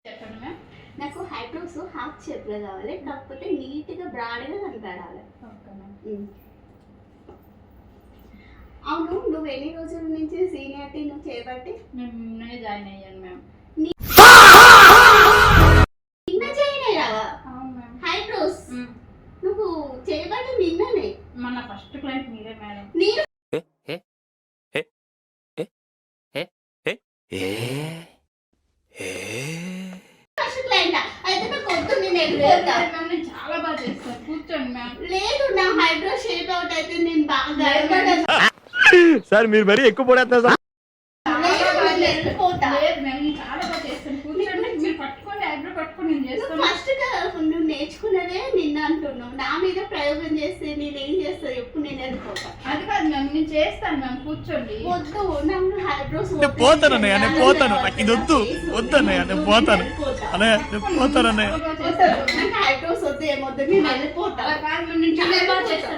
చెప్పండి మ్యామ్. నాకు eyebrows half షేప్లో కావాలి, కాకపోతే నీట్గా బ్రాడ్గా కనపడాలి. Okay ma'am. అవును, నువ్వు ఎన్ని రోజుల నుంచి సీనియారిటీ నువ్వు చేయబట్టి? నేను నిన్ననే జాయిన్ అయ్యాను మ్యామ్. నిన్న జాయిన్ అయ్యావా? అవును మ్యామ్. హైబ్రోస్ నువ్వు చేయబట్టి నిన్ననే? మన ఫస్ట్ క్లయింట్ మీరే మేడం. నేను ఫస్ట్ క్లయింట్ అయితే నాకు వద్దు, నేను ఎదురుతా. మ్యామ్ నేను చాలా బాగా చేస్తాను, కూర్చోండి మ్యామ్. లేదు, నా హైబ్రోస్ షేప్ అవుట్ అయితే నేను బాగా గడపడను. సార్ మీరు మరీ ఎక్కువ పడేస్తున్నారు సార్. వెళ్ళిపోతా. లేదు మ్యామ్, నేను చాలా బాగా చేస్తాను, కూర్చోండి. మీరు పట్టుకోండి, ఐబ్రో పట్టుకొని నేను చేస్తాను. ఫస్ట్ నువ్వు నేర్చుకున్నదే నిన్న అంటున్నావు, నా మీద ప్రయోగం చేస్తే నేనేం చేస్తా ఎప్పుడు? నేను వెళ్ళిపోతా. అది కాదు మ్యామ్, నేను చేస్తాను మ్యామ్, కూర్చోండి. వద్దు, నాకు హైబ్రోస్ నేను పోతాను అన్నయ్య, నేను పోతాను. నాకు ఇది వద్దు, వద్దు అన్నయ్య, నేను పోతాను అన్నయ్య, నేను పోతాను అన్నయ్య. నాకు హైబ్రోస్ వద్దు, ఏమొద్దు, నేను వెళ్ళిపోతా. అలా కాదు మ్యామ్, నేను చాలా బాగా చేస్తాను.